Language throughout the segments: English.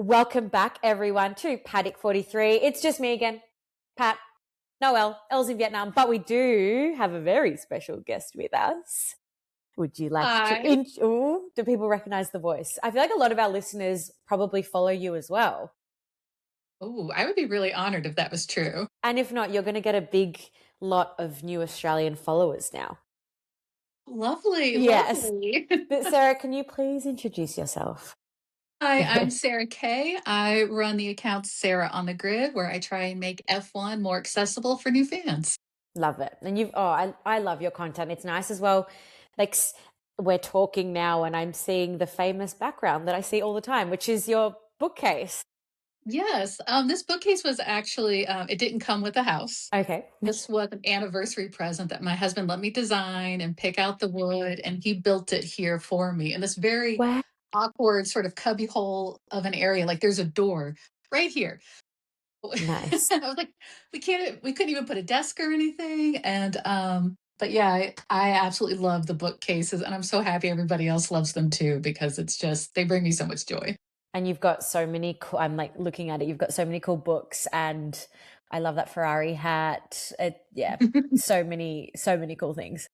Welcome back, everyone, to Paddock 43. It's just me again, Pat. Noelle, Elle's in Vietnam, but we do have a very special guest with us. Would you like to? Do people recognize the voice? I feel like a lot of our listeners probably follow you as well. Oh, I would be really honored if that was true. And if not, you're going to get a big lot of new Australian followers now. Lovely, Yes. lovely. But Sarah, can you please introduce yourself? Hi, I'm Sarah Kaye. I run the account Sarah on the Grid, where I try and make F1 more accessible for new fans. Love it. And I love your content. It's nice as well. Like we're talking now and I'm seeing the famous background that I see all the time, which is your bookcase. Yes, this bookcase was actually, it didn't come with a house. Okay. This was an anniversary present that my husband let me design and pick out the wood, and he built it here for me in this very Wow. awkward sort of cubby hole of an area. Like there's a door right here. Nice. I was like, we couldn't even put a desk or anything. And but yeah, I absolutely love the bookcases, and I'm so happy everybody else loves them too, because it's just they bring me so much joy. And you've got so many cool, I'm like looking at it, you've got so many cool books, and I love that Ferrari hat. So many cool things.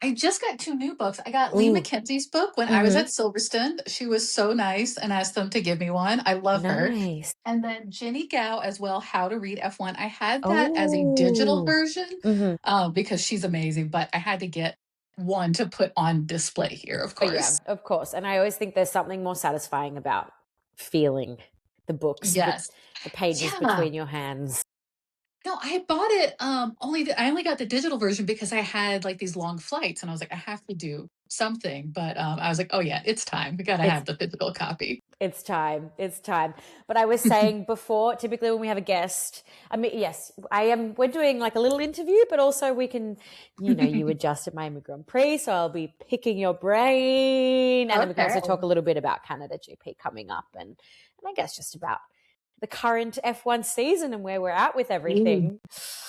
I just got two new books. I got Lee Ooh. Mackenzie's book when I was at Silverstone. She was so nice and asked them to give me one. I love her. Nice. And then Jenny Gao as well, How to Read F1. I had that as a digital version because she's amazing, but I had to get one to put on display here, of course. Yeah, of course. And I always think there's something more satisfying about feeling the books, Yes. the pages between your hands. No, I bought it. I only got the digital version because I had like these long flights, and I was like, I have to do something. But I was like, oh yeah, it's time. We got to have the physical copy. It's time. It's time. But I was saying before, typically when we have a guest, I mean, yes, we're doing like a little interview, but also we can, you adjust at Miami Grand Prix. So I'll be picking your brain. And then we can also talk a little bit about Canada GP coming up and I guess just about the current F1 season and where we're at with everything.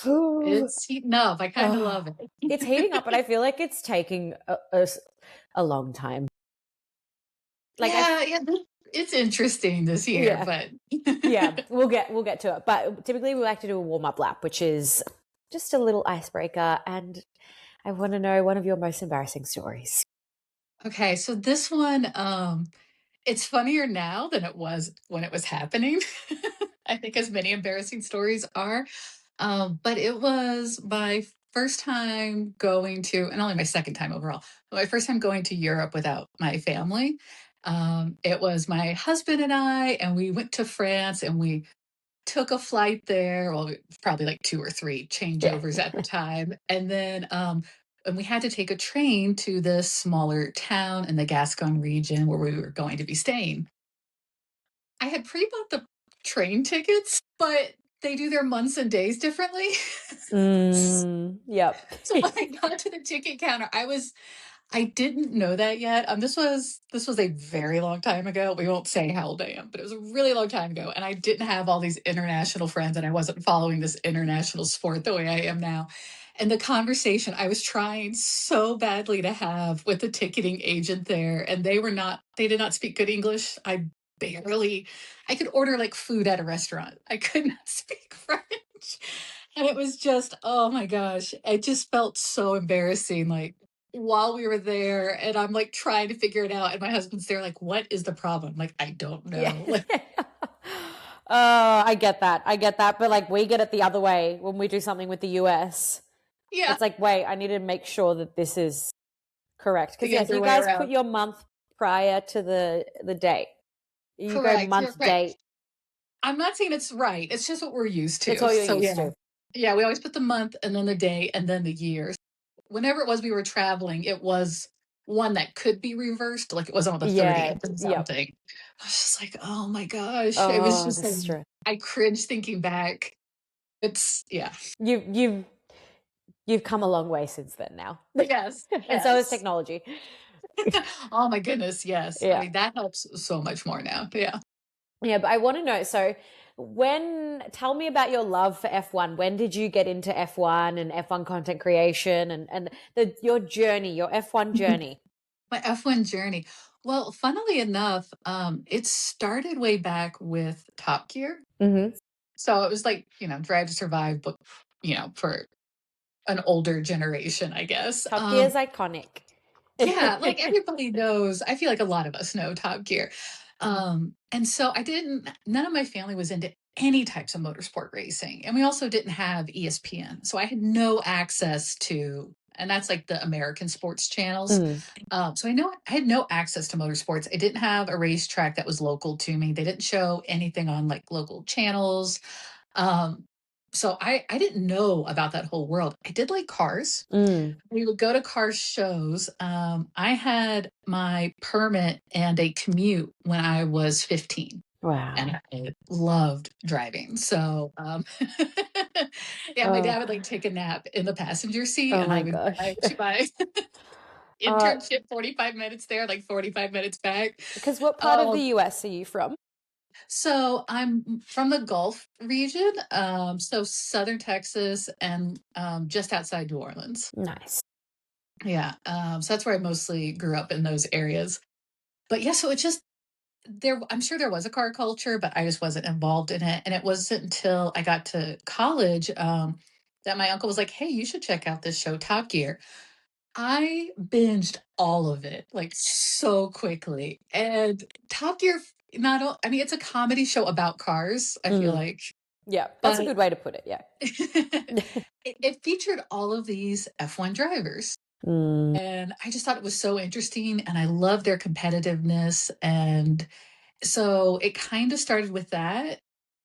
It's heating up. I kind of love it. It's heating up, but I feel like it's taking a long time. Like it's interesting this year, but yeah, we'll get to it. But typically we like to do a warm-up lap, which is just a little icebreaker, and I want to know one of your most embarrassing stories. Okay, so this one, it's funnier now than it was when it was happening. I think as many embarrassing stories are. But it was my first time going to, and only my second time overall, but my first time going to Europe without my family. It was my husband and we went to France, and we took a flight there. Well, probably like 2 or 3 changeovers at the time. And then, and we had to take a train to this smaller town in the Gascon region where we were going to be staying. I had pre-bought the train tickets, but they do their months and days differently. Yep. So when I got to the ticket counter, I didn't know that yet. This was a very long time ago. We won't say how old I am, but it was a really long time ago. And I didn't have all these international friends, and I wasn't following this international sport the way I am now. And the conversation I was trying so badly to have with the ticketing agent there, and they did not speak good English. I could order like food at a restaurant. I could not speak French. And it was just, oh my gosh, it just felt so embarrassing. Like while we were there, and I'm like trying to figure it out, and my husband's there like, what is the problem? Like, I don't know. Yeah. I get that. But like we get it the other way when we do something with the US. Yeah. It's like, wait, I need to make sure that this is correct. Because you guys put your month prior to the date. You Correct. go month date. I'm not saying it's right. It's just what we're used to. It's all you're used to. Yeah, we always put the month and then the day and then the year. Whenever it was we were traveling, it was one that could be reversed. Like it wasn't on the 30th or something. Yep. I was just like, oh my gosh. It was just like, I cringe thinking back. It's You've come a long way since then now. Yes. And so is technology. Oh my goodness, yes. Yeah. I mean, that helps so much more now. Yeah. Yeah, but I want to know, so tell me about your love for F1. When did you get into F1 and F1 content creation and your journey, your F1 journey? My F1 journey. Well, funnily enough, it started way back with Top Gear. Mm-hmm. So it was like, Drive to Survive, but, for an older generation, I guess. Top Gear is iconic. Yeah, like everybody knows, I feel like a lot of us know Top Gear. And so none of my family was into any types of motorsport racing. And we also didn't have ESPN. So I had no access to, and that's like the American sports channels. Mm. So I know I had no access to motorsports. I didn't have a racetrack that was local to me. They didn't show anything on like local channels. Um, so I didn't know about that whole world. I did like cars. Mm. We would go to car shows. I had my permit and a commute when I was 15, Wow. and I loved driving. So, yeah, my Oh, dad would like take a nap in the passenger seat, oh and I my would gosh. drive to my Uh, internship 45 minutes there, like 45 minutes back. because what part of the Um, US are you from? so I'm from the Gulf region, so southern Texas and just outside New Orleans. Nice. Yeah. So that's where I mostly grew up in those areas. But yeah, so it just I'm sure there was a car culture, but I just wasn't involved in it. And it wasn't until I got to college that my uncle was like, "Hey, you should check out this show, Top Gear." I binged all of it like so quickly. And Top Gear, I mean, it's a comedy show about cars, I feel Mm. like, Yeah, that's a but good way to put it. Yeah. it featured all of these F1 drivers. Mm. And I just thought it was so interesting and I love their competitiveness. And so it kind of started with that,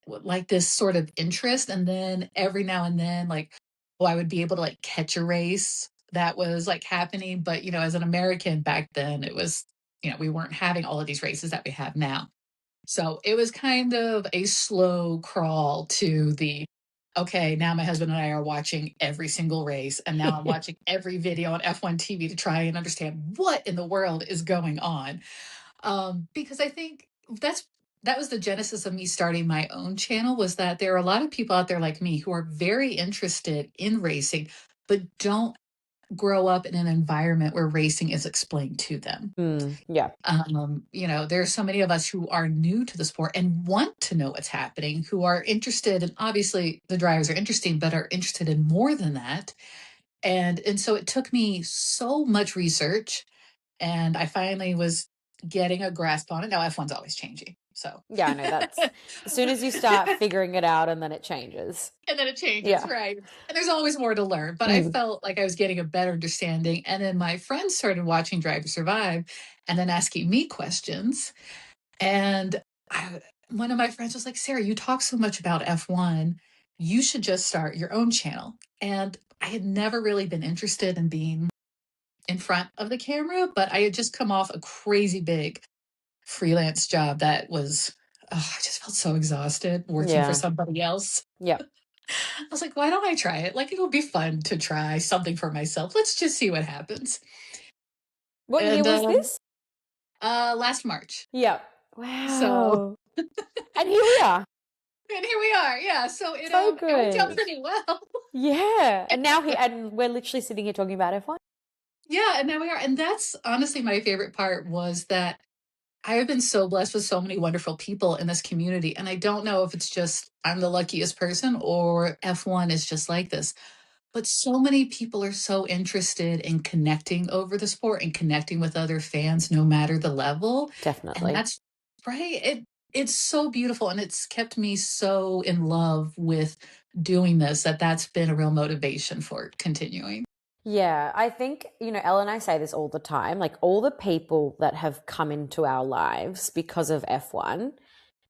like this sort of interest. And then every now and then, like, oh, I would be able to like catch a race that was like happening. But, as an American back then, it was, we weren't having all of these races that we have now. So it was kind of a slow crawl to the, okay, now my husband and I are watching every single race. And now I'm watching every video on F1 TV to try and understand what in the world is going on. Because I think that was the genesis of me starting my own channel, was that there are a lot of people out there like me who are very interested in racing, but don't grow up in an environment where racing is explained to them. Mm. Yeah. There's so many of us who are new to the sport and want to know what's happening, who are interested, and obviously the drivers are interesting, but are interested in more than that. And so it took me so much research, and I finally was getting a grasp on it. Now F1's always changing. So Yeah, I know that's as soon as you start figuring it out and then it changes. and then it changes, Yeah. right? And there's always more to learn. But I Mm. felt like I was getting a better understanding. And then my friends started watching Drive to Survive and then asking me questions. And one of my friends was like, "Sarah, you talk so much about F1. You should just start your own channel." And I had never really been interested in being in front of the camera, but I had just come off a crazy big freelance job that was, oh, I just felt so exhausted working for Yeah. somebody else. Yeah. I was like, why don't I try it? Like, it'll be fun to try something for myself. Let's just see what happens. What year And was this? last March. Yeah. So, Wow. And here we are. and here we are. Yeah. So So it worked out good. pretty well. Yeah. And we're literally sitting here talking about F1. Yeah. And now we are. And that's honestly my favorite part, was that I have been so blessed with so many wonderful people in this community. And I don't know if it's just I'm the luckiest person or F1 is just like this. But so many people are so interested in connecting over the sport and connecting with other fans, no matter the level. And Definitely. that's right. It's so beautiful. And it's kept me so in love with doing this, that's been a real motivation for continuing. Yeah, I think, Elle and I say this all the time, like all the people that have come into our lives because of F1,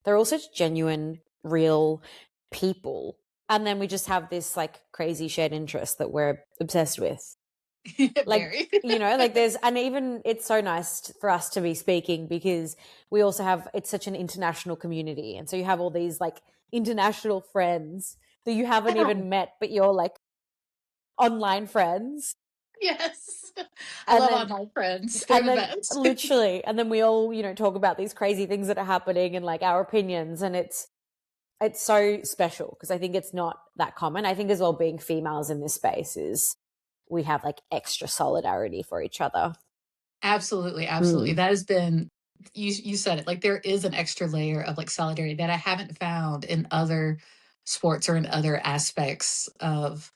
they're all such genuine, real people. And then we just have this like crazy shared interest that we're obsessed with. Like, Very. like and even it's so nice for us to be speaking because we also have, it's such an international community. And so you have all these like international friends that you haven't even met, but you're like online friends. Yes. I And love then online friends. They're the best. literally, and then we all, talk about these crazy things that are happening and like our opinions. And it's so special because I think it's not that common. I think as well, being females in this space is we have like extra solidarity for each other. Absolutely, absolutely. Mm. That has been, you said it, like there is an extra layer of like solidarity that I haven't found in other sports or in other aspects of,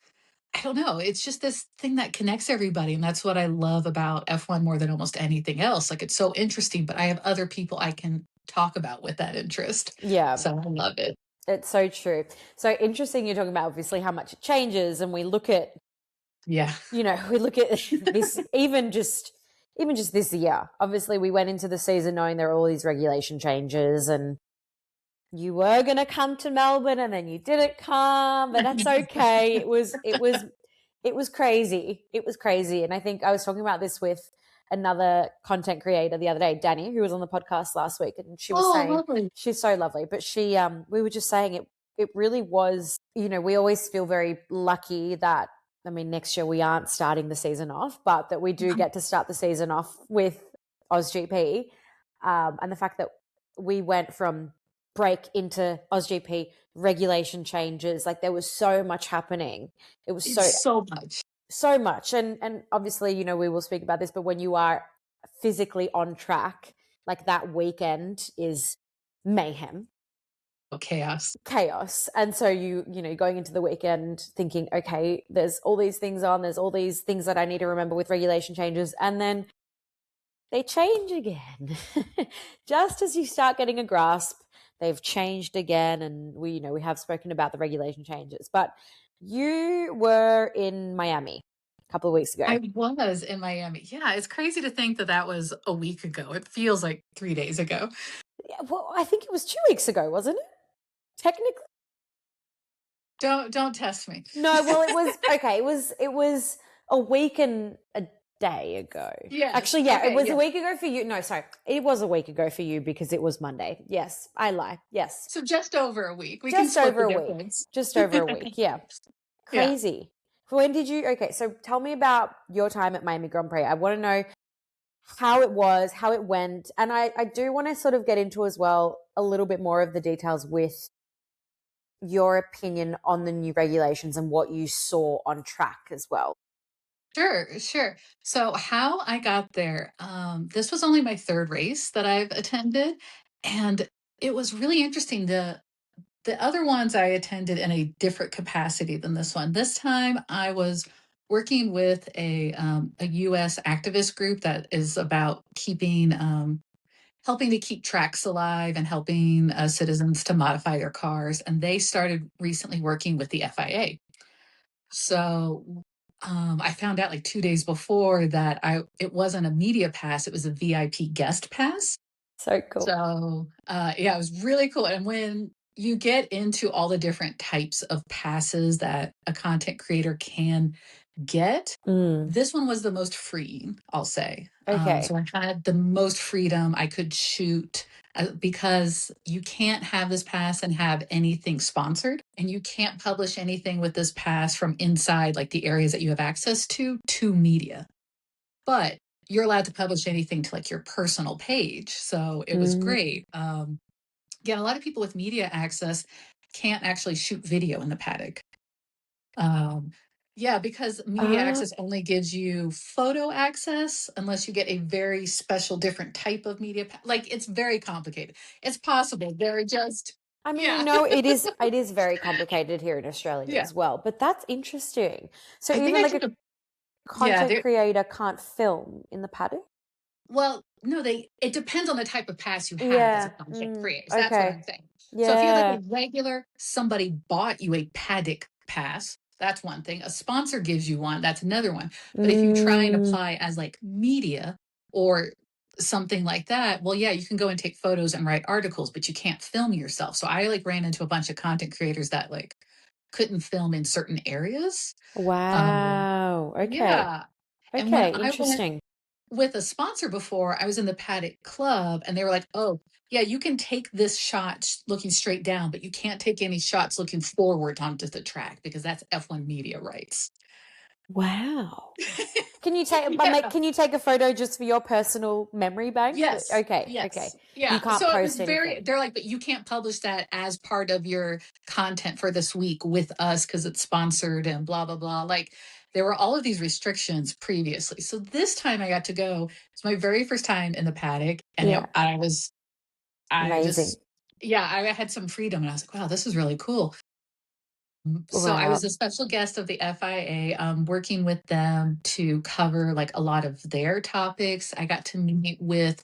I don't know, it's just this thing that connects everybody, and that's what I love about F1 more than almost anything else. Like it's so interesting, but I have other people I can talk about with that interest. Yeah, So I love it. it's so true. So interesting you're talking about obviously how much it changes, and we look at, Yeah. we look at this even just this year. Obviously, we went into the season knowing there are all these regulation changes, and you were going to come to Melbourne and then you didn't come, but that's okay. It was crazy. It was crazy. And I think I was talking about this with another content creator the other day, Danny, who was on the podcast last week, and she was Oh, saying lovely. she's so lovely, but we were just saying it really was, we always feel very lucky that, I mean, next year we aren't starting the season off, but that we do get to start the season off with AusGP, and the fact that we went from break into AusGP, regulation changes, like there was so much happening. It was It's so much. so much, and obviously, we will speak about this, but when you are physically on track, like that weekend is mayhem, Chaos. and so going into the weekend thinking, okay, there's all these things on, there's all these things that I need to remember with regulation changes, and then they change again. Just as you start getting a grasp, they've changed again, and we have spoken about the regulation changes. But you were in Miami a couple of weeks ago. I was in Miami. Yeah, it's crazy to think that that was a week ago. It feels like 3 days ago. Yeah, well, I think it was 2 weeks ago, wasn't it? Technically, Don't test me. no. Well, it was okay. It was a week and a day ago. Yes. Actually, yeah, it Okay. was a Yeah. week ago for you. No, sorry, it was a week ago for you because it was Monday. Yes, I lie. Yes, So just over a week. We can just split over the a week. difference. Just over a week. Yeah. Yeah. Crazy. When did you? Okay, so tell me about your time at Miami Grand Prix. I want to know how it was, how it went, and I do want to sort of get into as well a little bit more of the details with your opinion on the new regulations and what you saw on track as well. Sure. So how I got there, this was only my third race that I've attended, and it was really interesting. The other ones I attended in a different capacity than this one. This time I was working with a U.S. activist group that is about helping to keep tracks alive and helping citizens to modify their cars. And they started recently working with the FIA. So I found out like 2 days before that it wasn't a media pass; it was a VIP guest pass. So cool. So yeah, it was really cool. And when you get into all the different types of passes that a content creator can get, this one was the most freeing, I'll say. Okay. So I had the most freedom I could shoot because you can't have this pass and have anything sponsored, and you can't publish anything with this pass from inside, like the areas that you have access to media. But you're allowed to publish anything to like your personal page. So it was great. Yeah, a lot of people with media access can't actually shoot video in the paddock. Yeah, because media access only gives you photo access unless you get a very special, different type of media. Like it's very complicated. It's possible. They're just, I mean, yeah. it is very complicated here in Australia Yeah. as well, but that's interesting. So I think even I like a took a, yeah, content creator can't film in the paddock? well, no, it depends on the type of pass you have as a Yeah. content creator. So that's what Okay. I'm saying. So if you have like Yeah. a regular, somebody bought you a paddock pass, that's one thing. A sponsor gives you one, that's another one. But if you try and apply as like media or something like that, well, yeah, you can go and take photos and write articles, but you can't film yourself. So I like ran into a bunch of content creators that like couldn't film in certain areas. Wow. Okay. Yeah. And when Okay. I went Interesting. with a sponsor before, I was in the Paddock Club and they were like, oh, yeah, you can take this shot looking straight down, but you can't take any shots looking forward onto the track because that's F1 media rights. Wow. Can you take, but Yeah. can you take a photo just for your personal memory bank? Yes. Okay. Yes. Okay. Yeah. You can't So it was post anything. they're like, but you can't publish that as part of your content for this week with us because it's sponsored and blah, blah, blah. Like, there were all of these restrictions previously. So this time I got to go. It's my very first time in the paddock, and Yeah. I Amazing. just, yeah, I had some freedom, and I was like, wow, this is really cool. So I Wow. was a special guest of the FIA, working with them to cover like a lot of their topics. I got to meet with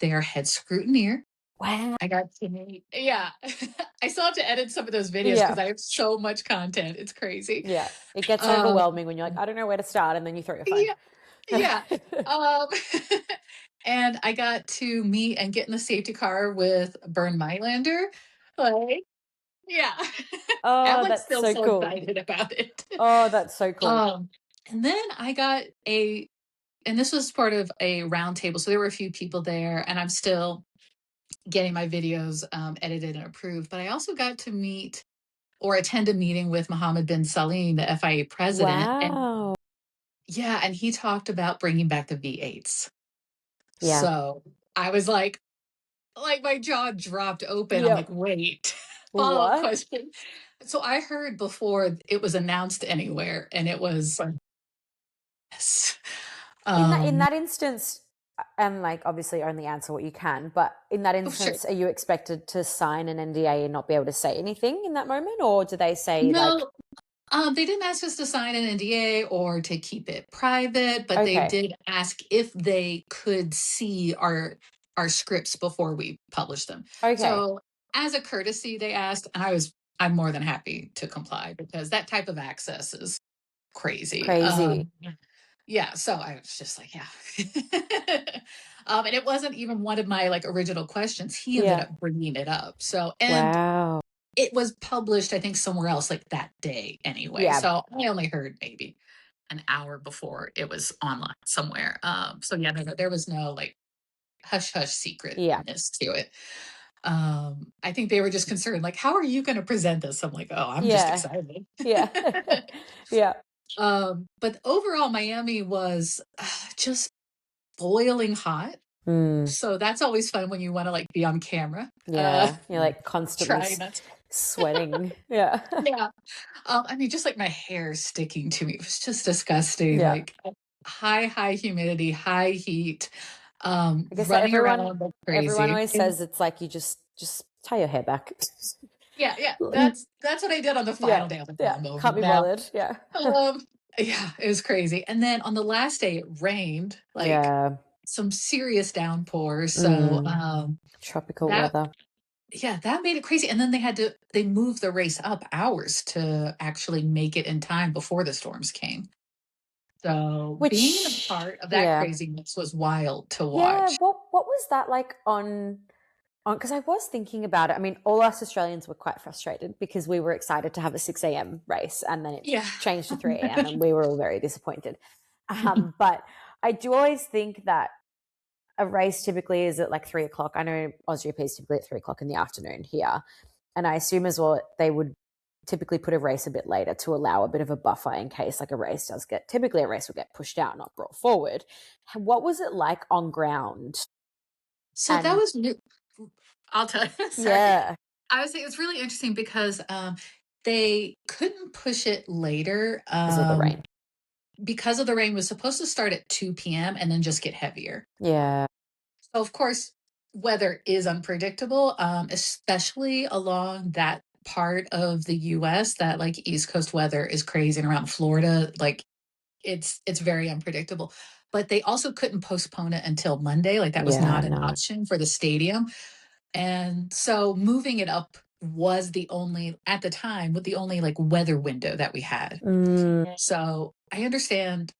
their head scrutineer. Wow. I got to meet, yeah. I still have to edit some of those videos Yeah. because I have so much content. It's crazy. Yeah. It gets Um, overwhelming when you're like, I don't know where to start, and then you throw your phone. yeah, yeah. Um, and I got to meet and get in the safety car with Bernd Mailander. Like, yeah. I'm Oh, like that's still so so cool. excited about it. Oh, that's so cool. Um, and then I got and this was part of a roundtable. So there were a few people there, and I'm still getting my videos edited and approved. But I also got to meet or attend a meeting with Mohammed bin Salim, the FIA president. And Wow. yeah, and he talked about bringing back the V8s. Yeah. So I was like my jaw dropped open. I'm like, Yep. wait, follow up What? question. So I heard before it was announced anywhere, and it was yes. In Um, that instance, and like obviously only answer what you can, but in that oh, sure. instance, are you expected to sign an NDA and not be able to say anything in that moment, or do they say like, No, they didn't ask us to sign an NDA or to keep it private, but they okay, did ask if they could see our scripts before we publish them. okay, So as a courtesy, they asked, and I'm more than happy to comply because that type of access is crazy. crazy, Yeah, so I was just like, yeah. And it wasn't even one of my like original questions. He ended yeah, up bringing it up. So, and wow, it was published, I think, somewhere else like that day anyway. yeah, So I only heard maybe an hour before it was online somewhere. So yeah, there was no like hush hush yeah, secretness to it. I think they were just concerned, like, how are you going to present this? I'm like, oh, I'm just yeah, excited. yeah, yeah, But overall, Miami was just boiling hot. mm, So that's always fun when you want to like be on camera. yeah. You're like constantly Try not to. sweating, yeah, Yeah. I mean, just like my hair sticking to me, it was just disgusting. yeah. Like high humidity, high heat, I guess running around like everyone crazy. always says it's like you just tie your hair back. Yeah, yeah, that's what I did on the Yeah, final day. I was like, yeah. I'm over Can't it be now. bothered. Yeah. Yeah, it was crazy. And then on the last day, it rained like Yeah. some serious downpours. So Mm, tropical that weather. yeah, that made it crazy. And then they moved the race up hours to actually make it in time before the storms came. So being a Which, part of that yeah. craziness was wild to Yeah. watch. What was that like on because I was thinking about it. I mean, all us Australians were quite frustrated because we were excited to have a 6 a.m. race and then it Yeah. changed to 3 a.m. and we were all very disappointed. But I do always think that a race typically is at like 3 o'clock. I know AusGP is typically at 3 o'clock in the afternoon here. And I assume as well they would typically put a race a bit later to allow a bit of a buffer in case like a race does get, typically a race will get pushed out, not brought forward. What was it like on ground? So that And was new. I'll tell you. Sorry. yeah, I would say it's really interesting because they couldn't push it later because of the rain. because of the rain was supposed to start at 2 p.m. and then just get heavier. Yeah. So of course, weather is unpredictable, especially along that part of the US that like East Coast weather is crazy and around Florida. Like it's very unpredictable. But they also couldn't postpone it until Monday. Like that was Yeah, not an no. option for the stadium. And so moving it up was the only at the time with the only like weather window that we had. Mm, So I understand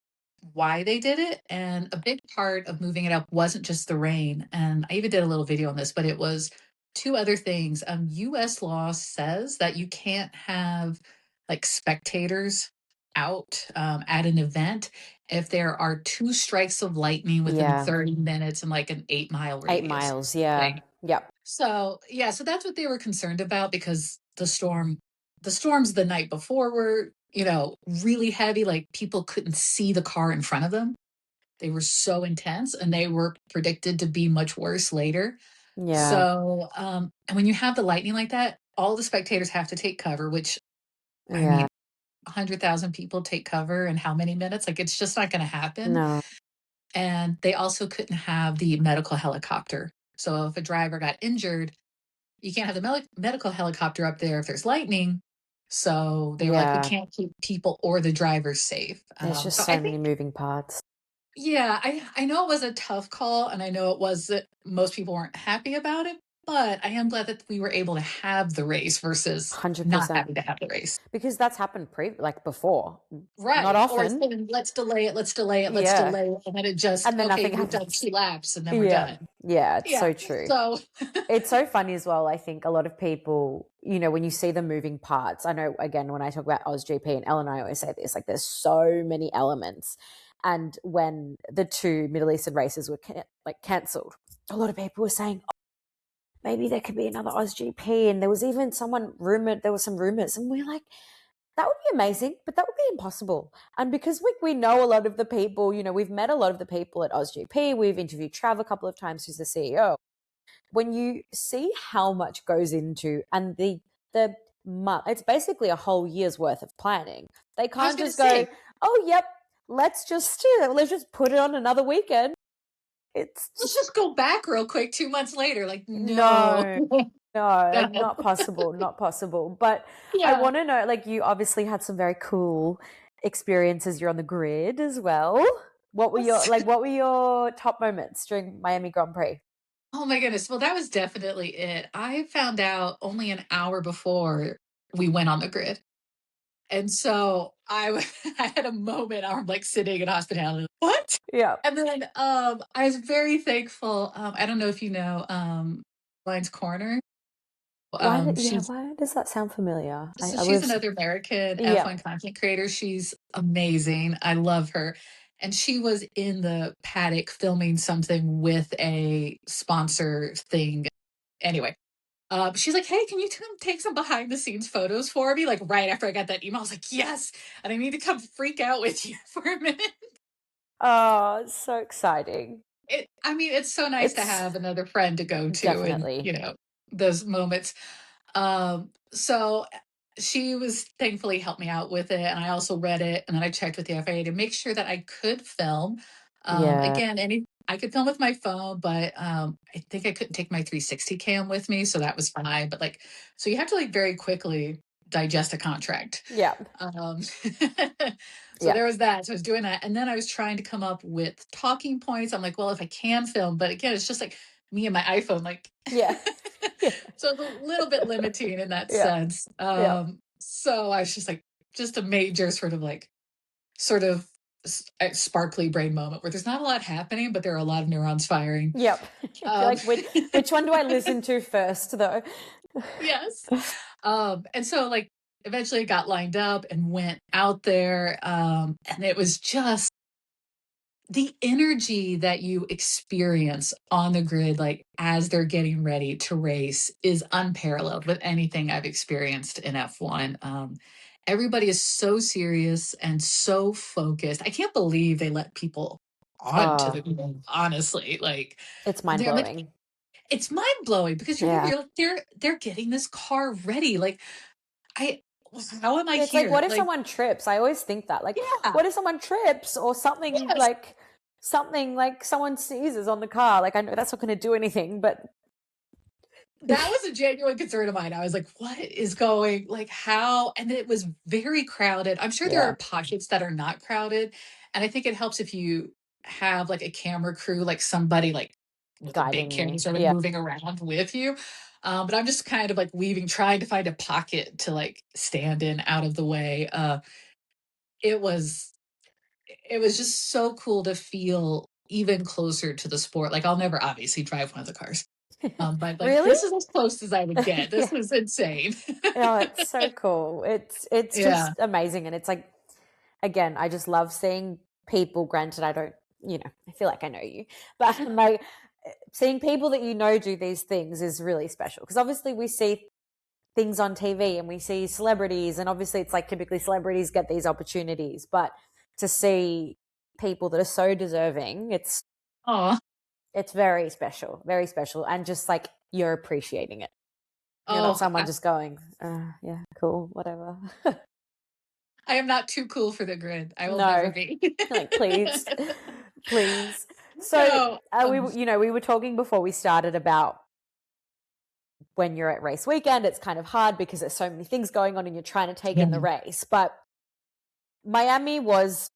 why they did it. And a big part of moving it up wasn't just the rain. And I even did a little video on this, but it was two other things. US law says that you can't have like spectators out at an event if there are two strikes of lightning within yeah. 30 minutes and like an 8 mile 8 miles. radius. Yeah. Thing. Yep. So yeah, so that's what they were concerned about because the storms the night before were, really heavy. Like people couldn't see the car in front of them. They were so intense and they were predicted to be much worse later. Yeah. So, and when you have the lightning like that, all the spectators have to take cover, which I mean, Yeah. 100,000 people take cover in how many minutes? Like, it's just not going to happen. No. And they also couldn't have the medical helicopter. So if a driver got injured, you can't have the medical helicopter up there if there's lightning. So they were like, we Yeah. can't keep people or the drivers safe. There's just So so I many think, moving parts. yeah, I know it was a tough call, and I know it was that most people weren't happy about it, but I am glad that we were able to have the race versus not 100%. having to have the race. Because that's happened like before. Not Right. Or it's often. been, let's delay it, let's delay it, let's Yeah. delay it. And then it just, And then okay, nothing we've done happens. 2 laps and then we're Yeah. done. Yeah, it's Yeah. so true. So It's so funny as well. I think a lot of people, when you see the moving parts, I know, again, when I talk about OzGP, and Ellen and I always say this, like there's so many elements. And when the 2 Middle Eastern races were cancelled, a lot of people were saying, oh, maybe there could be another OzGP. And there was even there were some rumors. And we're like, that would be amazing, but that would be impossible. And because we know a lot of the people, we've met a lot of the people at OzGP. We've interviewed Trav a couple of times, who's the CEO. When you see how much goes into, and it's basically a whole year's worth of planning. They can't just go, oh, yep, let's just put it on another weekend. Let's just go back real quick 2 months later. Like, no, no. like not possible, not possible. But I want to know, like, you obviously had some very cool experiences. You're on the grid as well. What were your top moments during Miami Grand Prix? Oh my goodness. Well, that was definitely it. I found out only an hour before we went on the grid. And so I had a moment. I'm like sitting in hospitality. What? Yeah. And then I was very thankful. I don't know if you know Line's Corner. Why She's does that sound familiar? she's another American Yeah. F1 content creator. She's amazing. I love her. And she was in the paddock filming something with a sponsor thing. Anyway, she's like, hey, can you come take some behind the scenes photos for me? Like right after I got that email, I was like, yes. And I need to come freak out with you for a minute. Oh, it's so exciting. It's so nice to have another friend to go to Definitely. and, those moments. So she was thankfully helped me out with it. And I also read it. And then I checked with the FIA to make sure that I could film. Yeah. Again, I could film with my phone, but I think I couldn't take my 360 cam with me. So that was fine. But so you have to very quickly digest a contract. Yeah. So there was that. So I was doing that. And then I was trying to come up with talking points. I'm like, well, if I can film, but again, it's just like me and my iPhone, Yeah. so it's a little bit limiting in that Yeah. sense. So I was just a major sort of sparkly brain moment where there's not a lot happening, but there are a lot of neurons firing. Yep. Which one do I listen to first, though? Yes. And so eventually I got lined up and went out there. And it was just the energy that you experience on the grid, as they're getting ready to race, is unparalleled with anything I've experienced in F1. Everybody is so serious and so focused. I can't believe they let people onto the grid, honestly. It's mind blowing. It's mind blowing because they're getting this car ready. How am I It's here? What if someone trips? I always think that. What if someone trips or something someone sneezes on the car? I know that's not going to do anything, but that was a genuine concern of mine. I was like, what is going, how? And it was very crowded. I'm sure there are pockets that are not crowded. And I think it helps if you have a camera crew, somebody with a big camera sort of moving around with you. But I'm just kind of trying to find a pocket to stand in out of the way. It was just so cool to feel even closer to the sport. I'll never obviously drive one of the cars. But really? This is as close as I would get. This was insane. Oh, it's so cool. It's just amazing. And it's again, I just love seeing people. Granted, I don't, I feel like I know you, but seeing people that do these things is really special, because obviously we see things on TV and we see celebrities, and obviously it's typically celebrities get these opportunities, but to see people that are so deserving, it's very special, and just you're appreciating it. You're not someone just going, yeah, cool, whatever. I am not too cool for the grid. I will never No, be. like please, please. So No, we were talking before we started about when you're at race weekend, it's kind of hard because there's so many things going on and you're trying to take in the yeah, race. But Miami was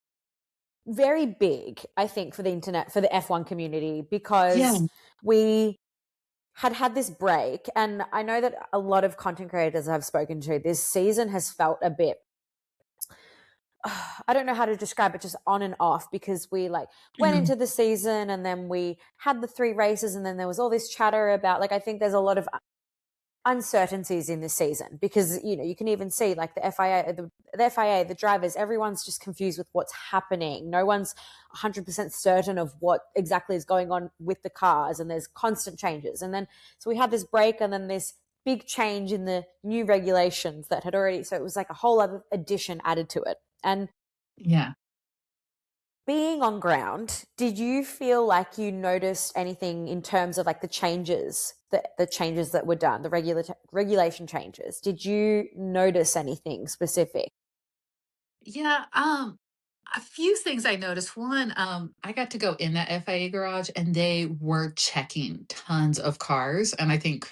very big, I think, for the internet, for the F1 community, yeah, because we had this break. And I know that a lot of content creators I've spoken to this season has felt a bit, I don't know how to describe it, just on and off, because we like went mm, into the season and then we had the 3 races and then there was all this chatter about, like, I think there's a lot of uncertainties in this season, because you can even see like the FIA, the drivers, everyone's just confused with what's happening. No one's 100% certain of what exactly is going on with the cars, and there's constant changes. And then so we had this break and then this big change in the new regulations that had already, so it was like a whole other addition added to it. And yeah. being on ground, did you feel like you noticed anything in terms of like the changes that were done, the regulation changes? Did you notice anything specific? Yeah, a few things I noticed. One, I got to go in that FIA garage and they were checking tons of cars. And I think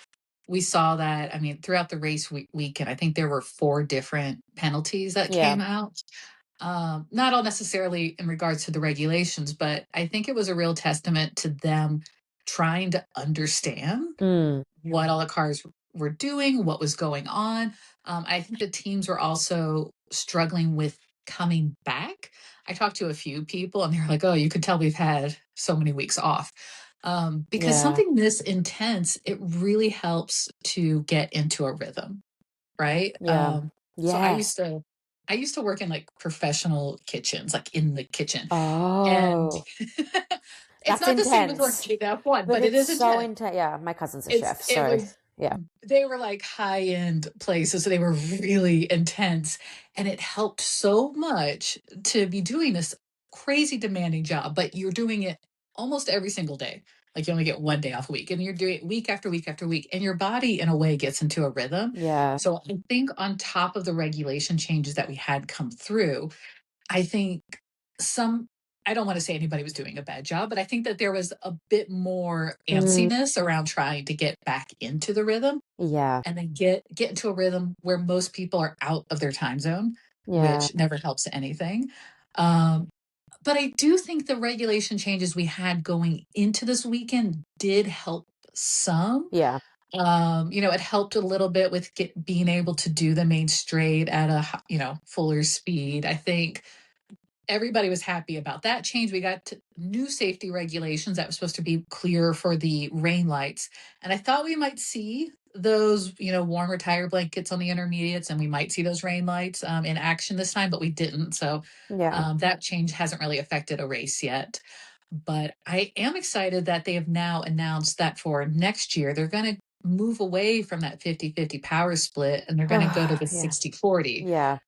we saw that, I mean, throughout the race weekend, I think there were 4 different penalties that Yeah, came out. Not all necessarily in regards to the regulations, but I think it was a real testament to them trying to understand mm, what all the cars were doing, what was going on. I think the teams were also struggling with coming back. I talked to a few people and they're like, oh, you could tell we've had so many weeks off. Because yeah, something this intense, it really helps to get into a rhythm, right? yeah, So yes. I used to work in like professional kitchens, like in the kitchen. And Oh, it's that's not the same as intense. working at F1, But but it it's is so intense. intense. Yeah, my cousin's a It's chef, it so was yeah, they were like high-end places, so they were really intense, and it helped so much to be doing this crazy demanding job, but you're doing it almost every single day. Like, you only get 1 day off a week, and you're doing it week after week after week, and your body, in a way, gets into a rhythm. yeah, So, I think on top of the regulation changes that we had come through, I think some I don't want to say anybody was doing a bad job, but I think that there was a bit more mm, antsiness around trying to get back into the rhythm yeah, and then get into a rhythm where most people are out of their time zone, yeah, which never helps anything. Um, but I do think the regulation changes we had going into this weekend did help some. yeah, It helped a little bit with being able to do the main straight at a fuller speed. I think everybody was happy about that change. We got new safety regulations that was supposed to be clear for the rain lights. And I thought we might see those, warmer tire blankets on the intermediates, and we might see those rain lights in action this time, but we didn't. So yeah, that change hasn't really affected a race yet. But I am excited that they have now announced that for next year, they're going to move away from that 50-50 power split and they're going to go to the yeah, 60-40. yeah,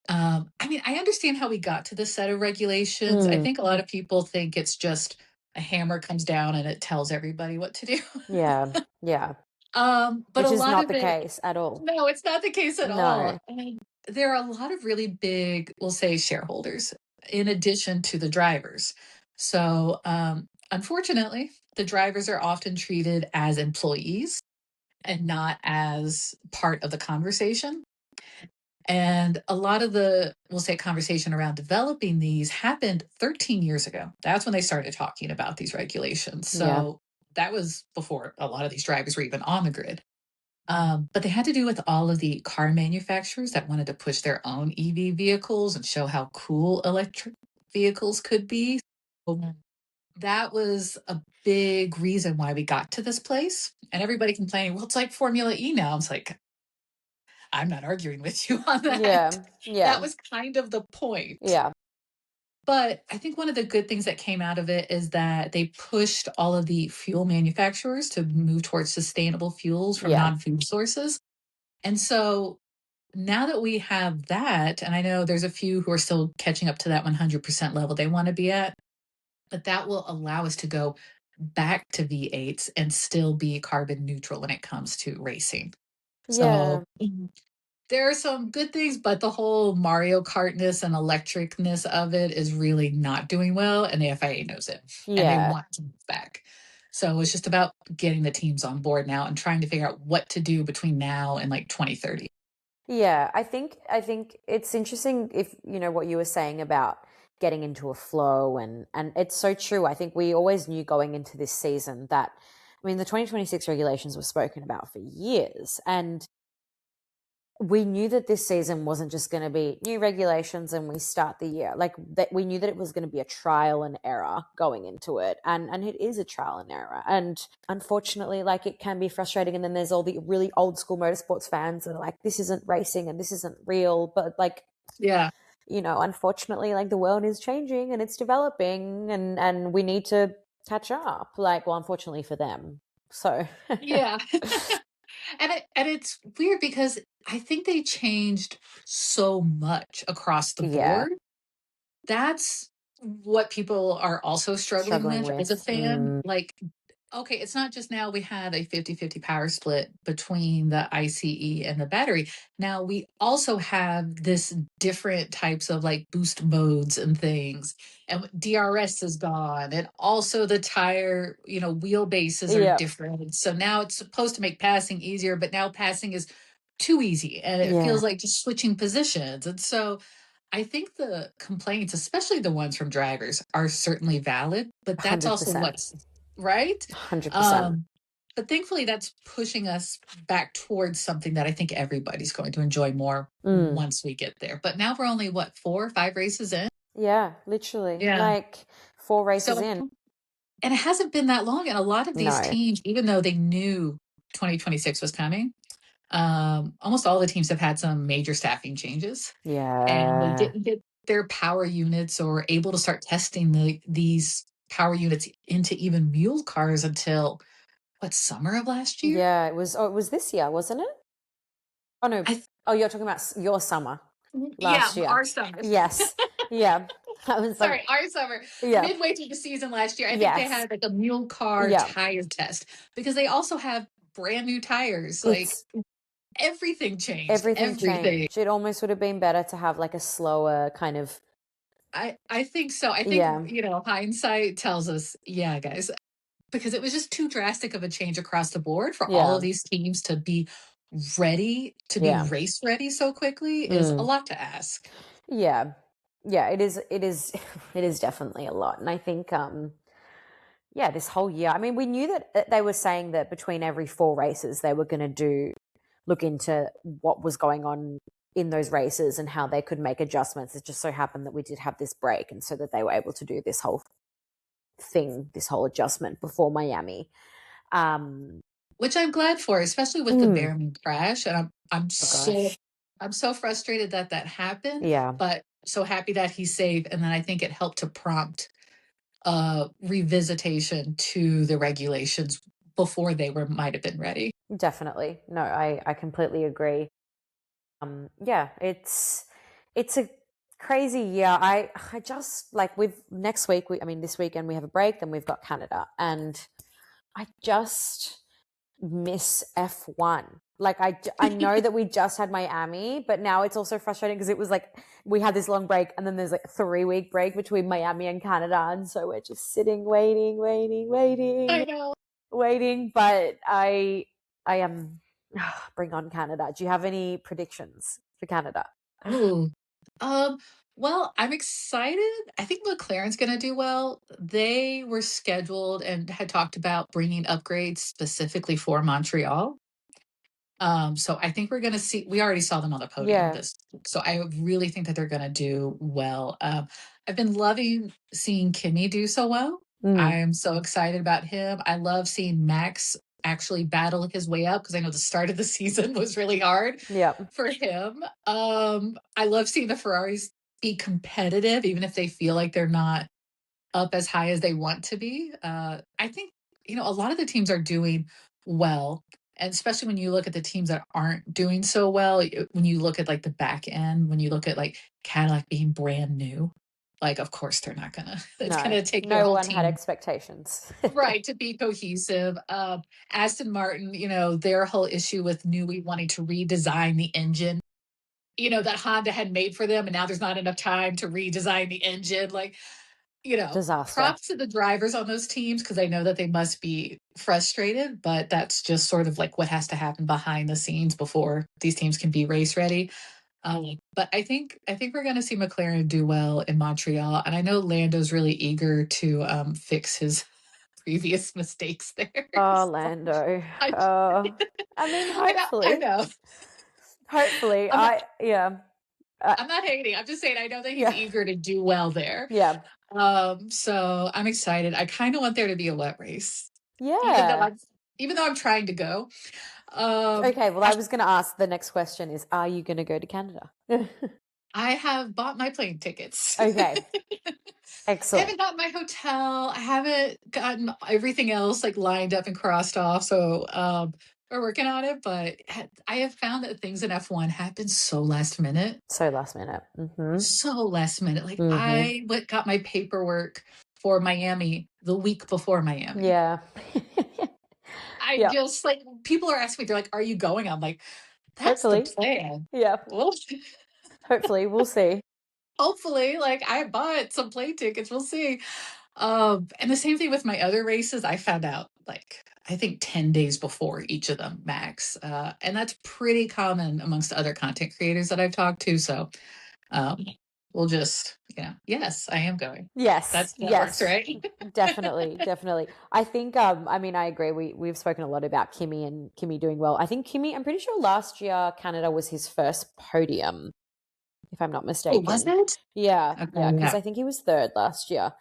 I mean, I understand how we got to this set of regulations. I mm, think a lot of people think it's just a hammer comes down and it tells everybody what to do. yeah, yeah. But a Which is lot not of the it, case at all. no, it's not the case at No. all. And there are a lot of really big, we'll say, shareholders in addition to the drivers. So, unfortunately, the drivers are often treated as employees and not as part of the conversation. And a lot of the, we'll say, conversation around developing these happened 13 years ago. That's when they started talking about these regulations. Yeah. So that was before a lot of these drivers were even on the grid. But they had to do with all of the car manufacturers that wanted to push their own EV vehicles and show how cool electric vehicles could be. So that was a big reason why we got to this place. And everybody complaining, well, it's like Formula E now. It's like, I'm not arguing with you on that. Yeah. That Yeah. was kind of the point. Yeah. But I think one of the good things that came out of it is that they pushed all of the fuel manufacturers to move towards sustainable fuels from Yeah. non-food sources. And so now that we have that, and I know there's a few who are still catching up to that 100% level they want to be at, but that will allow us to go back to V8s and still be carbon neutral when it comes to racing. Yeah. So there are some good things, but the whole Mario Kartness and electricness of it is really not doing well, and the FIA knows it, and they Yeah. want to move back. So it's just about getting the teams on board now and trying to figure out what to do between now and like 2030. Yeah, I think it's interesting if you know what you were saying about getting into a flow and it's so true. I think we always knew going into this season that I mean the 2026 regulations were spoken about for years and we knew that this season wasn't just going to be new regulations and we start the year like that we knew that it was going to be a trial and error going into it and it is a trial and error and unfortunately like it can be frustrating and then there's all the really old school motorsports fans that are like this isn't racing and this isn't real but like Yeah. you know unfortunately like the world is changing and it's developing and we need to catch up like well unfortunately for them so Yeah. And it's weird because I think they changed so much across the yeah board. That's what people are also struggling struggling with as a with fan. Like, okay, it's not just now we have a 50-50 power split between the ICE and the battery. Now we also have this different types of like boost modes and things. And DRS is gone. And also the tire, wheelbases are yeah different. So now it's supposed to make passing easier, but now passing is too easy. And it yeah feels like just switching positions. And so I think the complaints, especially the ones from drivers, are certainly valid, but that's also 100% what's right. 100%. Um, but thankfully, that's pushing us back towards something that I think everybody's going to enjoy more Mm. once we get there. But now we're only, what, 4 or 5 races in? Yeah, literally. Yeah. Like 4 races So, in. and it hasn't been that long. And a lot of these No. teams, even though they knew 2026 was coming, almost all the teams have had some major staffing changes and they Yeah. didn't get their power units or able to start testing these power units into even mule cars until what, summer of last year? Yeah, it was this year, wasn't it? Oh no. I Oh, you're talking about your summer Yeah, last year. our summer. Yes. Yeah. I was like, Sorry, our summer. yeah. Midway through the season last year, I think they Yes. had like a mule car Yeah. tire test because they also have brand new tires. Like It's everything changed. everything Everything. changed. It almost would have been better to have like a slower kind of I think so. I think, yeah. hindsight tells us, yeah, guys, because it was just too drastic of a change across the board for all of Yeah. these teams to be ready, to be Yeah. race ready so quickly is a Mm. lot to ask. Yeah. Yeah, it is it is definitely a lot. And I think yeah, this whole year. I mean, we knew that they were saying that between every 4 races, they were going to look into what was going on in those races and how they could make adjustments. It just so happened that we did have this break, and so that they were able to do this whole thing, this whole adjustment before Miami. Um, Which I'm glad for, especially with the mm, Bearman crash. And I'm oh so gosh, I'm so frustrated that happened, yeah, but so happy that he's safe. And then I think it helped to prompt revisitation to the regulations before they were might have been ready. definitely. No, I completely agree. Yeah, it's a crazy year. I just like with next week. I mean, this weekend we have a break, then we've got Canada, and I just miss F1. Like I know that we just had Miami, but now it's also frustrating because it was like we had this long break and then there's like a 3 week break between Miami and Canada, and so we're just sitting waiting, waiting, I waiting, know. waiting. But I am bring on Canada. Do you have any predictions for Canada? Ooh. Um, well, I'm excited. I think McLaren's going to do well. They were scheduled and had talked about bringing upgrades specifically for Montreal. So I think we're going to see, we already saw them on the podium Yeah. this, so I really think that they're going to do well. I've been loving seeing Kimmy do so well. Mm. I'm so excited about him. I love seeing Max actually battle his way up because I know the start of the season was really hard Yeah. for him. I love seeing the Ferraris be competitive, even if they feel like they're not up as high as they want to be. I think, a lot of the teams are doing well. And especially when you look at the teams that aren't doing so well, when you look at like the back end, when you look at like Cadillac being brand new, like, of course, they're not gonna, it's No. gonna take their No whole one had team, expectations. right, to be cohesive. Aston Martin, their whole issue with Newey wanting to redesign the engine that Honda had made for them, and now there's not enough time to redesign the engine. Like, Disaster. props to the drivers on those teams because I know that they must be frustrated, but that's just sort of like what has to happen behind the scenes before these teams can be race ready. But I think we're going to see McLaren do well in Montreal, and I know Lando's really eager to fix his previous mistakes there. Oh, So Lando. I, I mean, I hopefully. know. Hopefully. I'm not, Yeah. Uh, I'm not hating. I'm just saying I know that he's yeah. eager to do well there. Yeah. So I'm excited. I kind of want there to be a wet race, even though Yeah. I'm trying to go. Okay. Well, I, I was going to ask the next question is, are you going to go to Canada? I have bought my plane tickets. Okay. I Excellent. haven't gotten my hotel. I haven't gotten everything else like lined up and crossed off. So we're working on it. But I have found that things in F1 happen so last minute. So last minute. So last minute. Like Mm-hmm. got my paperwork for Miami the week before Miami. Yeah. I Yeah. just like people are asking me, they're like, "Are you going?" I'm like, "That's the Hopefully. plan." Yeah. Well, Hopefully. We'll see. hopefully, like I bought some plane tickets. We'll see. And the same thing with my other races. I found out like I think 10 days before each of them max. And that's pretty common amongst other content creators that I've talked to. So um we'll just, yes, I am going. Yes. That works, Yes. right? Definitely. Definitely. I think, I mean, I agree. We've spoken a lot about Kimmy and Kimmy doing well. I think Kimmy, I'm pretty sure last year Canada was his first podium, if I'm not Oh, was mistaken. it? Yeah. Okay, Yeah. Because yeah. I think he was third last year.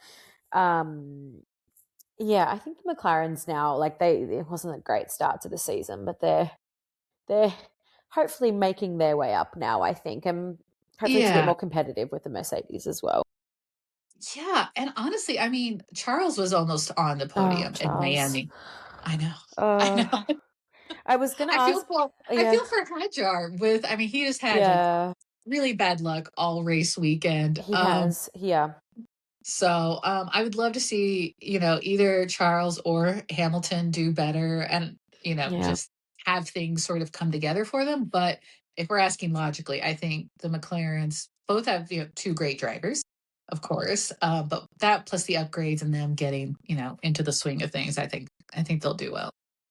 Um, yeah, I think the McLarens now, like it wasn't a great start to the season, but they're hopefully making their way up now, I think, and hopefully it's a bit Yeah. more competitive with the Mercedes as well. Yeah. And honestly, I mean, Charles was almost on the Oh, podium in Charles. Miami. I know. I Uh, know. I was gonna I feel ask. for I Yeah, feel for Hadjar with I mean, he just had like yeah, really bad luck all race weekend. he has. Yeah, So I would love to see, either Charles or Hamilton do better and, yeah. just have things sort of come together for them. But if we're asking logically, I think the McLarens both have, two great drivers, of course. But that plus the upgrades and them getting, into the swing of things, I think they'll do well.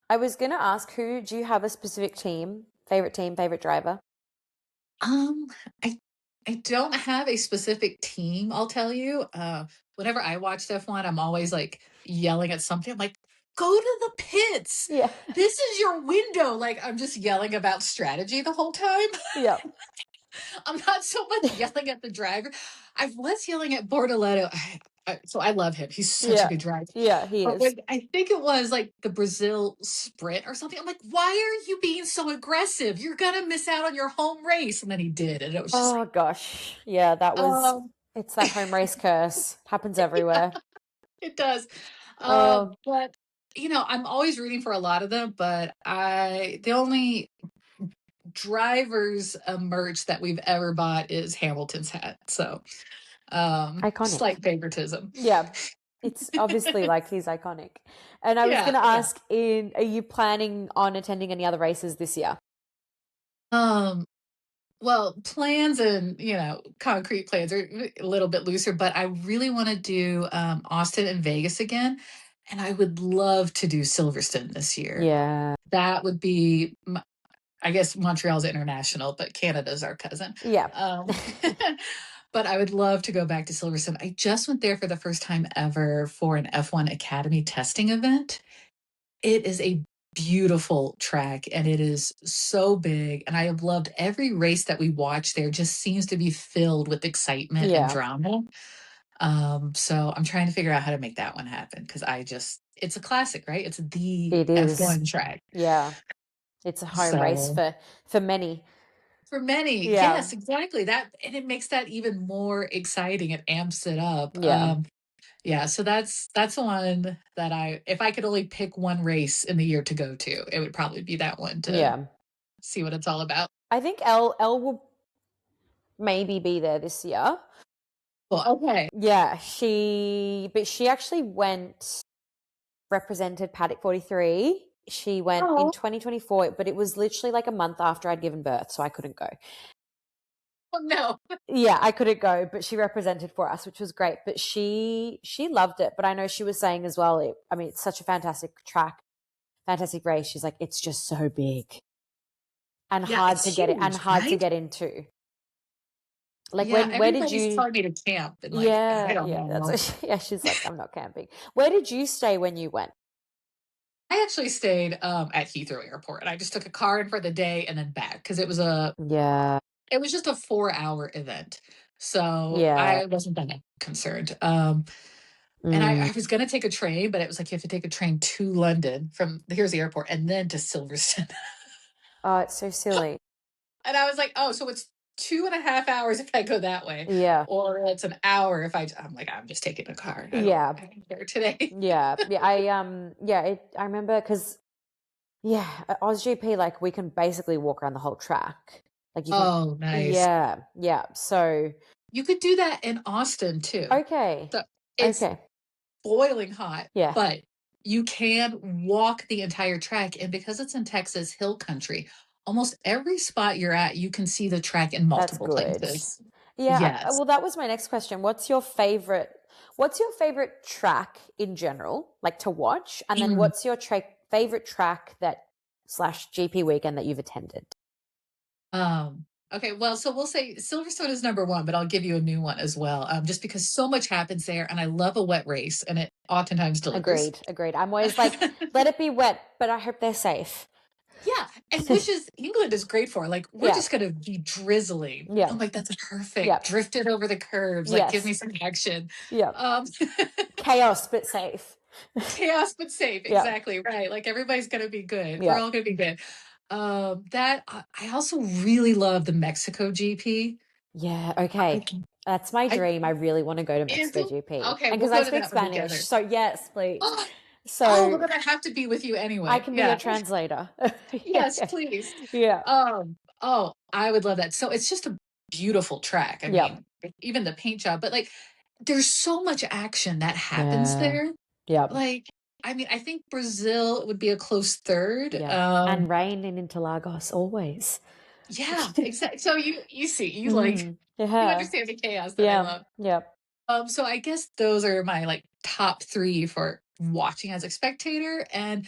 I was gonna ask, who do you have a specific team, favorite driver? Um, I I don't have a specific team, I'll tell you. Whenever I watch F1, I'm always like yelling at something. I'm like, go to the pits. Yeah, This is your window. Like I'm just yelling about strategy the whole time. yeah, I'm not so much yelling at the driver. I was yelling at Bortoletto. So I love him. He's such a yeah, good driver. yeah. He But is. when I think it was like the Brazil sprint or something, I'm like, why are you being so aggressive? You're gonna miss out on your home race. And then he did, and it was just Oh gosh, yeah. That like, was. It's that home race curse. Happens everywhere. it does. Oh, But I'm always rooting for a lot of them, but the only drivers merch that we've ever bought is Hamilton's hat. So iconic. slight favoritism. Yeah. It's obviously like he's iconic. And I was Yeah, going to yeah. ask, are you planning on attending any other races this year? Um, well, plans and concrete plans are a little bit looser, but I really want to do Austin and Vegas again, and I would love to do Silverstone this year. Yeah. That would be, I guess Montreal's international, but Canada's our cousin. Yeah. Um, but I would love to go back to Silverstone. I just went there for the first time ever for an F1 Academy testing event. It is a beautiful track and it is so big. And I have loved every race that we watch there, just seems to be filled with excitement and Yeah. drama. So I'm trying to figure out how to make that one happen because it's a classic, right? It's the It is. F1 track. Yeah. It's a home race So for many. for many, Yeah. yes, exactly. And it makes that even more exciting. It amps it up. Yeah. Yeah, so that's the one that if I could only pick one race in the year to go to, it would probably be that one to Yeah. see what it's all about. I think Elle will maybe be there this year. Well, okay. Yeah, but she actually represented Paddock 43. She went in Oh, 2024, but it was literally like a month after I'd given birth, so I couldn't go. Oh, no. Yeah, I couldn't go, but she represented for us, which was great. But she loved it. But I know she was saying as well, I mean, it's such a fantastic track, fantastic race. She's like, it's just so big and Yeah, hard it's to get it and huge, hard to right? get into. Like Yeah, where did everybody's you telling me to camp and, like, I Yeah, don't yeah, that's what know. yeah, she's like, I'm not camping. Where did you stay when you went? I actually stayed, at Heathrow Airport, and I just took a car in for the day and then back because Yeah, it was just a 4-hour event, so yeah. I wasn't that concerned, and Mm. I was gonna take a train, but it was like, you have to take a train to London from here's the airport, and then to Silverstone. Oh, it's so silly. And I was like, "Oh, so it's 2.5 hours if I go that way, Yeah, or it's an hour if I'm like, I'm just taking a car. yeah, I don't care today." yeah, yeah. I remember because yeah, at OzGP, like we can basically walk around the whole track. Like you can, Oh, nice. yeah, yeah. So You could do that in Austin too. okay, So it's okay, boiling hot, yeah, but you can walk the entire track. And because it's in Texas Hill Country, almost every spot you're at, you can see the track in that's multiple good. places. Yeah, Yes. well, that was my next question. What's your favorite track in general, like to watch? And then Mm. what's your favorite track that slash GP weekend that you've attended? Okay, well, so we'll say Silverstone is number one, but I'll give you a new one as well, just because so much happens there, and I love a wet race, and it oftentimes delivers. Agreed, agreed. I'm always like, let it be wet, but I hope they're safe. Yeah, and which is England is great for. Like, we're Yeah, just gonna be drizzling. yeah, I'm like, that's yeah, perfect. Drifted over the curves. Like, give me yes, some action. yeah. Um, Chaos, but safe. chaos but safe. Yeah, Exactly right. Like, everybody's gonna be good. We're yeah, all gonna be good. That I also really love the Mexico GP. yeah. I Okay, that's my I dream. I really want to go to is Mexico it GP, okay? and We'll because I go to speak that one Spanish, together. so yes, please. Oh, oh, So we're gonna have to be with you I anyway. can be your Yeah. translator. Yes, please. Yeah. Oh, I would love that. So it's just a beautiful track. I Yep. mean, even the paint job, but like there's so much action that happens Yeah. there. Yep. Like, I mean, I think Brazil would be a close third. Yep. And rain in Interlagos always. Yeah, exactly. So you see, you Yeah. understand the chaos that I Yeah. love. Yep. So I guess those are my like top three for watching as a spectator, and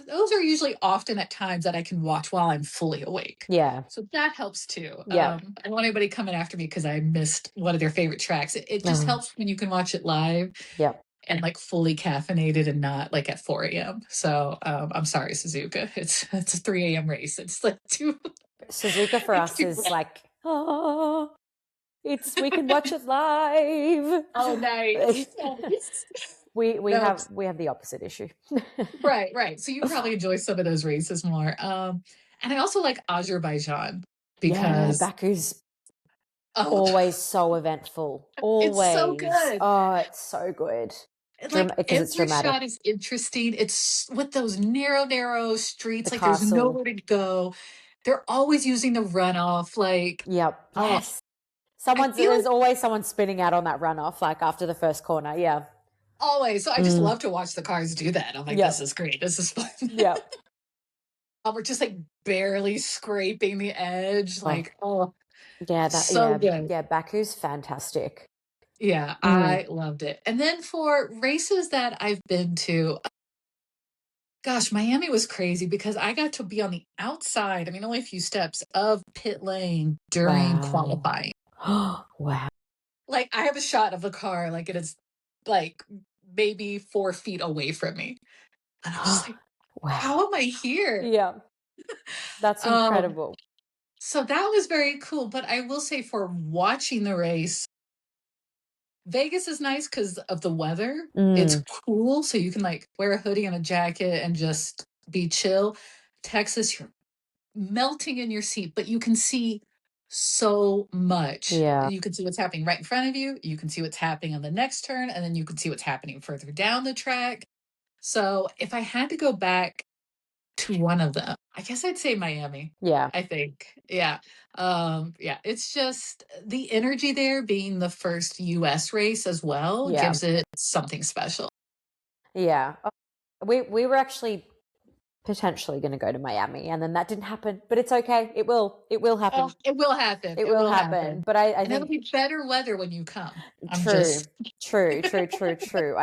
those are usually often at times that I can watch while I'm fully awake. Yeah. So that helps too. Yep. I don't want anybody coming after me because I missed one of their favorite tracks. It just Oh, helps when you can watch it live yep. and like fully caffeinated and not like at 4 a.m. So I'm sorry, Suzuka. It's a 3 a.m. race. It's like too. Suzuka for It's us too. is like, oh, we can watch it live. Oh, nice. Nice. No, We have the opposite issue. right, right. So you probably enjoy some of those races more. And I also like Azerbaijan Yeah, because Baku's oh, always so eventful. it's so Always. good. Oh, it's so good. Like Because it's every dramatic. shot is interesting. It's with those narrow The streets, like there's castle. nowhere to go. They're always using the runoff. Like, Yep. oh, Yes. I feel There's like always someone spinning out on that runoff, like after the first corner. Yeah. always. So I just Mm. love to watch the cars do that. I'm like, this Yep. is great. This is fun. Yep. We're just like barely scraping the edge. Oh, Like, oh, so yeah. good. Yeah. Baku's fantastic. Yeah, Mm. I loved it. And then for races that I've been to, gosh, Miami was crazy because I got to be on the outside, I mean, only a few steps of pit lane during Wow. qualifying. Wow. Like, I have a shot of the car, like, it is like maybe 4 feet away from me. And I'm just like, Wow. how am I here? Yeah. That's Um, incredible. so that was very cool. But I will say for watching the race, Vegas is nice because of the weather. It's Mm. cool, so you can like wear a hoodie and a jacket and just be chill. Texas, you're melting in your seat, but you can see so much. Yeah. You can see what's happening right in front of you. You can see what's happening on the next turn, and then you can see what's happening further down the track. So if I had to go back to one of them, I guess I'd say Miami. Yeah. I think. Yeah. Yeah, it's just the energy there being the first US race as well Yeah. gives it something special. Yeah. We were actually potentially going to go to Miami, and then that didn't happen, but it's okay. It will happen. Oh, it will happen. It It will will happen. happen. But I And it'll think be better weather when you come. I'm true, just, true, true, true, true.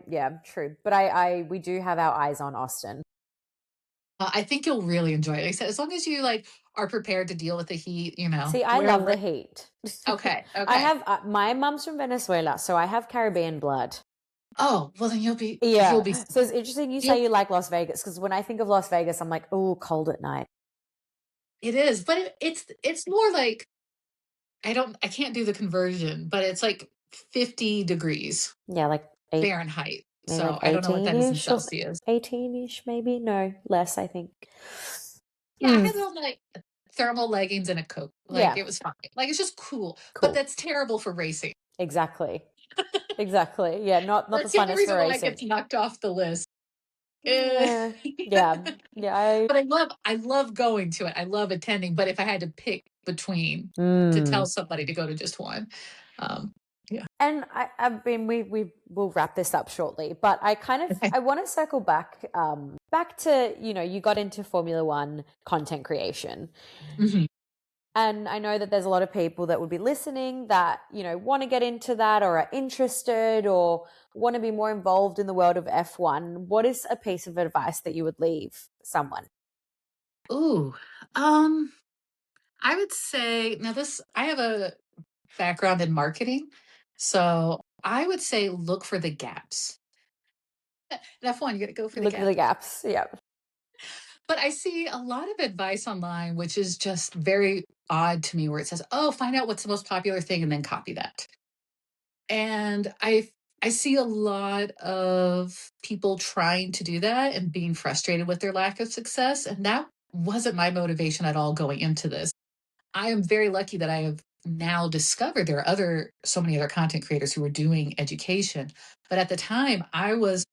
Yeah, true. But we do have our eyes on Austin. I think you'll really enjoy it. Like I said, as long as you like are prepared to deal with the heat, See, I wear love the heat. okay, I okay. have my mum's from Venezuela, so I have Caribbean blood. Oh, well then you'll Yeah. be So it's interesting you you'll say you like Las Vegas, because when I think of Las Vegas, I'm like, oh, cold at night. it is, but it's more like I can't do the conversion, but it's like 50 degrees Yeah, like Fahrenheit. maybe like So I don't know what that is in 18-ish or Celsius. 18-ish, maybe. No, less, I think. Yeah, I had on like thermal leggings and a coat. Like Yeah, it was fine. Like it's just cool. But cool. that's terrible for racing. Exactly. Exactly. Yeah, not the That's the only funnest for reason why it racing. gets knocked off the list. Eh. Yeah. Yeah. Yeah. But I love going to it. I love attending. But if I had to pick between to tell Mm. somebody to go to just one, um, yeah. And I mean, we will wrap this up shortly, but I want to circle back, back to, you got into Formula One content creation. Mhm. And I know that there's a lot of people that would be listening that, want to get into that or are interested or want to be more involved in the world of F1. What is a piece of advice that you would leave someone? Ooh, I would say now this. I have a background in marketing, so I would say look for the gaps. In F1, you got to go for the Look for the gaps. gaps. Yeah. But I see a lot of advice online, which is just very odd to me, where it says, "Oh, find out what's the most popular thing and then copy that." And I see a lot of people trying to do that and being frustrated with their lack of success, and that wasn't my motivation at all going into this. I am very lucky that I have now discovered there are so many other content creators who are doing education. But at the time, I was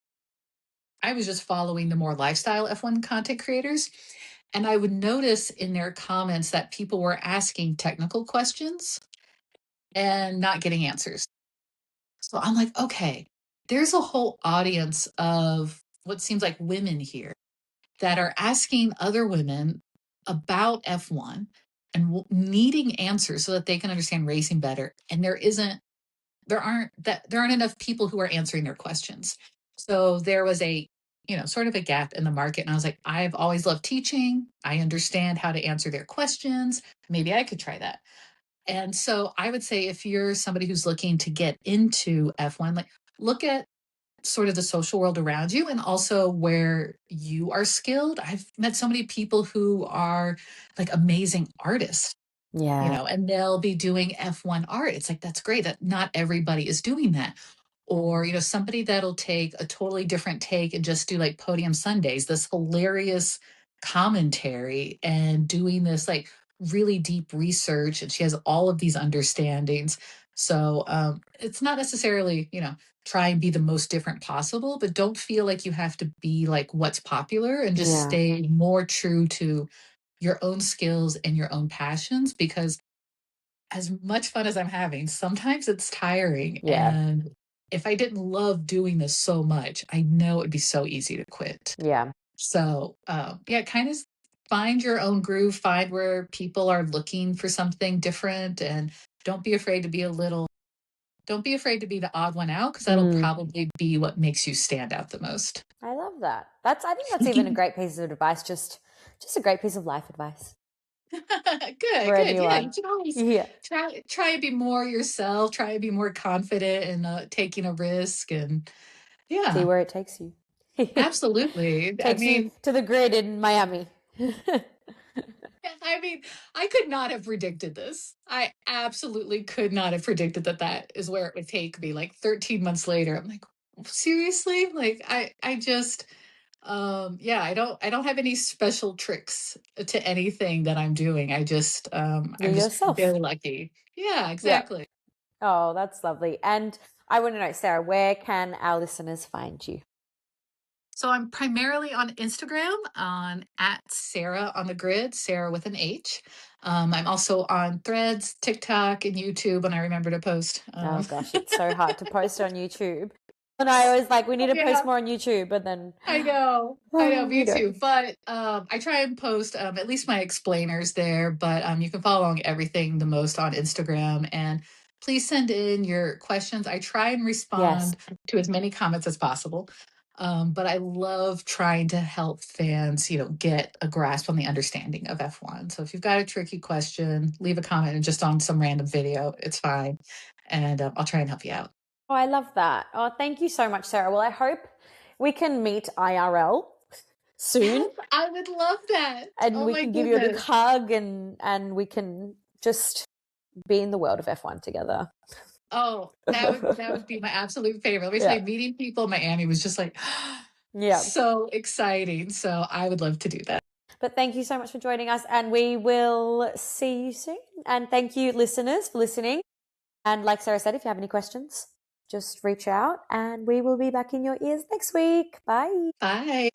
just following the more lifestyle F1 content creators. And I would notice in their comments that people were asking technical questions and not getting answers. So I'm like, okay, there's a whole audience of what seems like women here that are asking other women about F1 and needing answers so that they can understand racing better. And there aren't enough people who are answering their questions. So there was sort of a gap in the market. And I was like, I've always loved teaching. I understand how to answer their questions. Maybe I could try that. And so I would say if you're somebody who's looking to get into F1, like look at sort of the social world around you and also where you are skilled. I've met so many people who are like amazing artists, Yeah. and they'll be doing F1 art. It's like, that's great that not everybody is doing that. Or, somebody that'll take a totally different take and just do like Podium Sundays, this hilarious commentary and doing this like really deep research. And she has all of these understandings. So it's not necessarily, try and be the most different possible, but don't feel like you have to be like what's popular and just Yeah. stay more true to your own skills and your own passions, because as much fun as I'm having, sometimes it's tiring. Yeah. And if I didn't love doing this so much, I know it'd be so easy to quit. Yeah. So, yeah, kind of find your own groove, find where people are looking for something different, and don't be afraid to be don't be afraid to be the odd one out, because that'll Mm. probably be what makes you stand out the most. I love that. I think that's even a great piece of advice, just a great piece of life advice Good, for good. Yeah, anyone. you can always Yeah. try and be more yourself, try and be more confident and taking a risk, and See yeah, where it takes you. absolutely. Takes you to the grid in Miami. I mean, I could not have predicted this. I absolutely could not have predicted that that is where it would take me. Like 13 months later, I'm like, seriously? Like I just yeah, I don't have any special tricks to anything that I'm doing. You're I'm just yourself. very lucky. Yeah, Yeah. exactly. Oh, that's lovely. And I want to know, Sarah, where can our listeners find you? So I'm primarily on Instagram on at Sarah on the grid, Sarah with an H. I'm also on Threads, TikTok, and YouTube when I remember to post. Oh gosh, it's so hard to post on YouTube. And I was like, we need to Yeah. post more on YouTube, but then I know, me you know. too. But I try and post at least my explainers there. But you can follow along everything the most on Instagram. And please send in your questions. I try and Yes. respond to as many comments as possible. But I love trying to help fans, get a grasp on the understanding of F1. So if you've got a tricky question, leave a comment and just on some random video. It's fine. And I'll try and help you out. Oh, I love that. Oh, thank you so much, Sarah. Well, I hope we can meet IRL soon. Yes, I would love that. And Oh we my can give you a big goodness. hug and we can just be in the world of F1 together. Oh, that would be my absolute favorite. Let me say, meeting people in Miami was just like so exciting. So I would love to do that. But thank you so much for joining us, and we will see you soon. And thank you, listeners, for listening. And like Sarah said, if you have any questions, just reach out and we will be back in your ears next week. Bye. Bye.